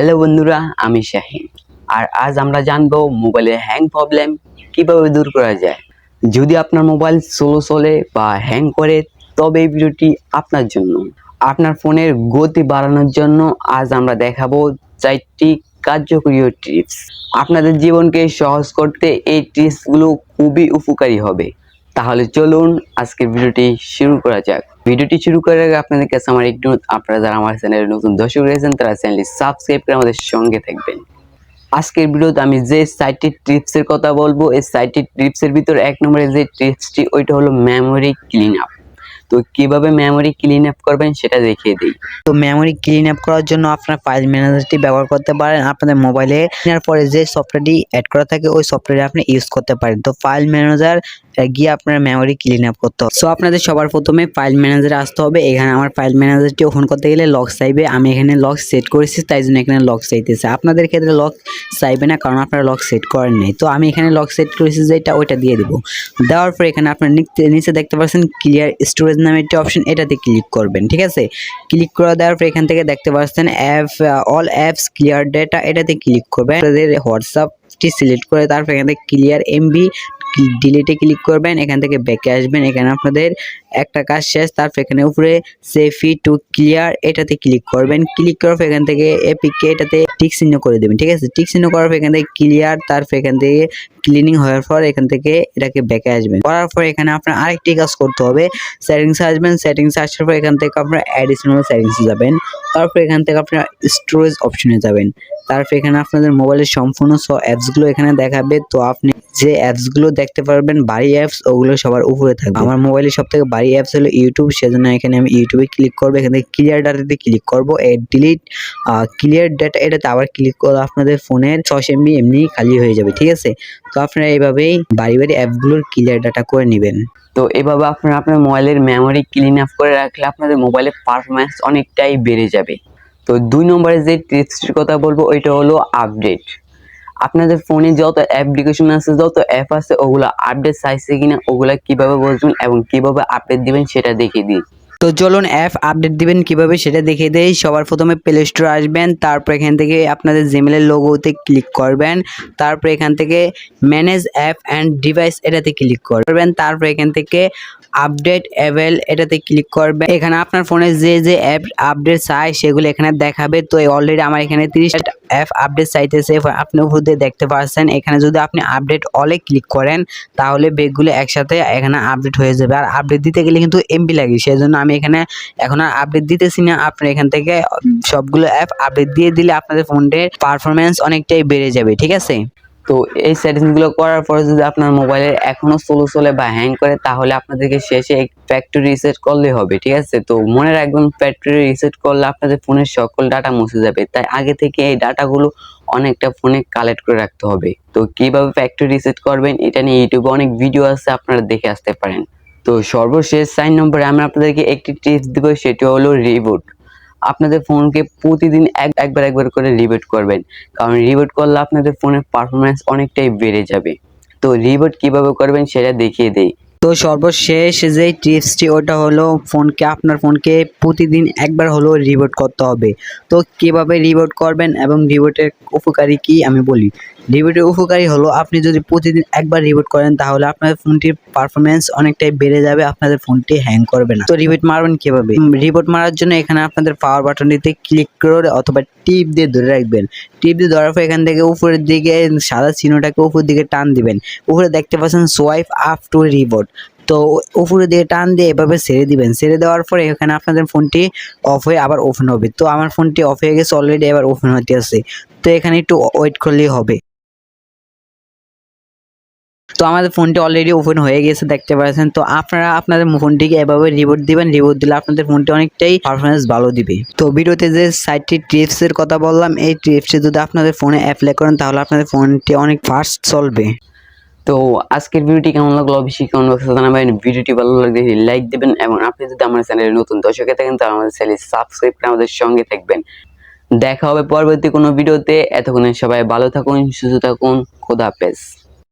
Hello বন্ধুরা, আমি শাহিন। আর আজ আমরা জানবো মোবাইলের হ্যাং প্রবলেম কিভাবে দূর করা যায়। যদি আপনার মোবাইল স্লো চলে বা হ্যাং করে, তবে এই ভিডিওটি আপনার জন্য। আপনার ফোনের গতি বাড়ানোর জন্য আজ আমরা দেখাবো 4টি কার্যকরী টিপস। আপনাদের জীবনকে সহজ করতে এই টিপসগুলো খুবই উপকারী হবে। তাহলে চলুন আজকের ভিডিওটি শুরু করা যাক। ভিডিওটি শুরু করার আগে আপনাদের কাছে আমার একটু, আপনারা যারা আমার চ্যানেলে নতুন দর্শক রয়েছেন তারা চ্যানেলটি সাবস্ক্রাইব করে আমাদের সঙ্গে থাকবেন। আজকের ভিডিওতে আমি যে 4টি টিপসের কথা বলবো, এই 4টি টিপসের ভিতর 1 নম্বরে যে টিপসটি ওইটা হলো মেমোরি ক্লিন আপ। তো কিভাবে মেমোরি ক্লিন আপ করবেন সেটা দেখিয়ে দিই। তো মেমোরি ক্লিন আপ করার জন্য আপনার ফাইল ম্যানেজারটি ব্যবহার করতে পারেন। আপনাদের মোবাইলে কেনার পরে যে সফটওয়্যারটি অ্যাড করা থাকে ওই সফটওয়্যারে আপনি ইউজ করতে পারেন। তো ফাইল ম্যানেজার গিয়ে আপনার মেমোরি ক্লিন আপ করতে হবে। সো আপনাদের সবার প্রথমে ফাইল ম্যানেজারে আসতে হবে। এখানে আমার ফাইল ম্যানেজারটি ওপেন করতে গেলে লক চাইবে। আমি এখানে লক সেট করেছি, তাই জন্য এখানে লক চাইতেছে। আপনাদের ক্ষেত্রে লক চাইবে না, কারণ আপনারা লক সেট করেন নাই। তো আমি এখানে লক সেট করেছি যেটা, ওইটা দিয়ে দেবো। দেওয়ার পর এখানে আপনার নিচে দেখতে পাচ্ছেন ক্লিয়ার স্টোরেজ নামে একটি অপশন, এটাতে ক্লিক করবেন। ঠিক আছে, ক্লিক করে দেওয়ার পর এখান থেকে দেখতে পাচ্ছেন অল অ্যাপস ক্লিয়ার ডেটা, এটাতে ক্লিক করবেন। আপনাদের হোয়াটসঅ্যাপটি সিলেক্ট করে তারপর এখান থেকে ক্লিয়ার এমবি ডিলিটে ক্লিক করবেন। এখান থেকে ব্যাকে আসবেন। এখানে আপনাদের একটা কাজ শেষ। তারপর এখানে উপরে সেফি টু ক্লিয়ার, এটাতে ক্লিক করবেন। ক্লিক করার পর এখান থেকে এপিকে এটাতে টিক চিহ্ন করে দেবেন। ঠিক আছে, টিক চিহ্ন করার পর এখান থেকে ক্লিয়ার, তারপর এখান থেকে ক্লিনিং হওয়ার পর এখান থেকে এটাকে ব্যাকে আসবেন। করার পর এখানে আপনার আরেকটি কাজ করতে হবে, সেটিংসে আসবেন। সেটিংসে আসার পর এখান থেকে আপনার অ্যাডিশনাল সেটিংসে যাবেন। তারপর এখান থেকে আপনার স্টোরেজ অপশনে যাবেন। তারপর এখানে আপনাদের মোবাইলের সম্পূর্ণ অ্যাপসগুলো এখানে দেখাবে। তো আপনি যে অ্যাপসগুলো দেখতে পারবেন ভারী অ্যাপস, ওগুলো সবার উপরে থাকবে। আমার মোবাইলে সবথেকে ভারী অ্যাপস হলো ইউটিউব, সেজন্য এখানে আমি ইউটিউবে ক্লিক করবো। এখান থেকে ক্লিয়ার ডাটাতে ক্লিক করবো। ডিলিট ক্লিয়ার ডাটা, এটাতে আবার ক্লিক করলে আপনাদের ফোনের 6 MB এমনি খালি হয়ে যাবে। ঠিক আছে, তো আপনারা এইভাবেই ভারী অ্যাপগুলোর ক্লিয়ার ডাটা করে নেবেন। তো এভাবে আপনারা আপনার মোবাইলের মেমোরি ক্লিন আপ করে রাখলে আপনাদের মোবাইলের পারফরম্যান্স অনেকটাই বেড়ে যাবে। তো 2 নম্বরে যে টিপসটির কথা বলবো ওইটা হলো আপডেট। আপনাদের ফোনে যত অ্যাপ্লিকেশন আছে, যত অ্যাপ আছে, ওগুলো আপডেট চাইছে কিনা, ওগুলা কিভাবে বুঝবেন এবং কিভাবে আপডেট দিবেন সেটা দেখিয়ে দিই। তো চলুন অ্যাপ আপডেট দিবেন কিভাবে সেটা দেখিয়ে দেই। সবার প্রথমে প্লে স্টোরে আসবেন। তারপর এখান থেকে আপনাদের জিমেলের লোগোতে ক্লিক করবেন। তারপর এখান থেকে ম্যানেজ অ্যাপ অ্যান্ড ডিভাইস, এটাতে ক্লিক করবেন। তারপর এখান থেকে আপডেট অ্যাভেল, এটাতে ক্লিক করবেন। এখানে আপনার ফোনে যে অ্যাপ আপডেট চাই সেগুলো এখানে দেখাবে। তো অলরেডি আমার এখানে 30টা অ্যাপ আপডেট চাইতেছে, আপনি উপর দিয়ে দেখতে পাচ্ছেন। এখানে যদি আপনি আপডেট অলে ক্লিক করেন তাহলে বেগগুলো একসাথে এখানে আপডেট হয়ে যাবে। আর আপডেট দিতে গেলে কিন্তু এমবি লাগে, সেজন্য আমি এখানে এখন আর আপডেট দিতেছি না। আপনি এখান থেকে সবগুলো অ্যাপ আপডেট দিয়ে দিলে আপনাদের ফোনের পারফরমেন্স অনেকটাই বেড়ে যাবে। ঠিক আছে, তো এই সেটিংসগুলো করার পরে যদি আপনার মোবাইলের এখনো স্লো চলে বা হ্যাং করে, তাহলে আপনাদেরকে শেষে ফ্যাক্টরি রিসেট করলে হবে। ঠিক আছে, তো মনে রাখবেন ফ্যাক্টরি রিসেট করলে আপনাদের ফোনের সকল ডাটা মুছে যাবে। তাই আগে থেকে এই ডাটাগুলো অনেকটা ফোনে কালেক্ট করে রাখতে হবে। তো কিভাবে ফ্যাক্টরি রিসেট করবেন এটা নিয়ে ইউটিউবে অনেক ভিডিও আছে, আপনারা দেখে আসতে পারেন। তো সর্বশেষ 4 নম্বরে আমি আপনাদেরকে একটি টিপস দিব, সেটি হলো রিবুট। আপনাদের ফোনকে প্রতিদিন একবার করে রিবুট করবেন, কারণ রিবুট করলে আপনাদের ফোনের পারফরম্যান্স অনেকটাই বেড়ে যাবে। তো রিবুট কিভাবে করবেন সেটা দেখিয়ে দেই। তো সর্বশেষ যে টিপসটি ওটা হলো আপনার ফোনকে প্রতিদিন একবার হলো রিবুট করতে হবে। তো কিভাবে রিবুট করবেন এবং রিবুটের উপকারী কি আমি বলি। রিবুটের উপকারী হলো আপনি যদি প্রতিদিন একবার রিবুট করেন তাহলে আপনার ফোনটির পারফরমেন্স অনেকটাই বেড়ে যাবে, আপনাদের ফোনটি হ্যাং করবে না। তো রিবুট মারবেন কিভাবে? রিবুট মারার জন্য এখানে আপনাদের পাওয়ার বাটনটিতে ক্লিক করে অথবা টিপ দিয়ে ধরে রাখবেন। টিপ দিয়ে ধরার পর এখান থেকে উপরের দিকে সাদা চিহ্নটাকে উপর দিকে টান দিবেন। উপরে দেখতে পাচ্ছেন সোয়াইপ আপ টু রিবুট। তো উপরে দিয়ে টান দিয়ে এভাবে ছেড়ে দিবেন। ছেড়ে দেওয়ার পরে এখানে আপনাদের ফোনটি অফ হয়ে আবার ওপেন হবে। তো আমার ফোনটি অফ হয়ে গেছে অলরেডি, এবার ওপেন হতে আছে। তো এখানে একটু ওয়েট করলেই হবে। তো আমাদের ফোনটি অলরেডি ওপেন হয়ে গেছে দেখতে পাচ্ছেন। তো আপনারা আপনাদের ফোনটিকে এভাবে রিবুট দিবেন। রিবুট দিলে আপনাদের ফোনটি অনেকটাই পারফরমেন্স ভালো দিবে। তো ভিডিওতে যে 4টি টিপসের কথা বললাম, এই টিপসটি যদি আপনাদের ফোনে অ্যাপ্লাই করেন তাহলে আপনাদের ফোনটি অনেক ফাস্ট চলবে। তো আজকের ভিডিওটি কেমন লাগলো অবশ্যই কমেন্ট বক্সে জানাবেন। ভিডিওটি ভালো লাগলে লাইক দিবেন এবং আপনি যদি আমার চ্যানেলে নতুন দর্শক হয়ে থাকেন তাহলে আমাদের চ্যানেল সাবস্ক্রাইব করে আমাদের সঙ্গে থাকবেন। দেখা হবে পরবর্তী কোনো ভিডিওতে। এতক্ষণে সবাই ভালো থাকুন, সুস্থ থাকুন, খোদা হাফেজ।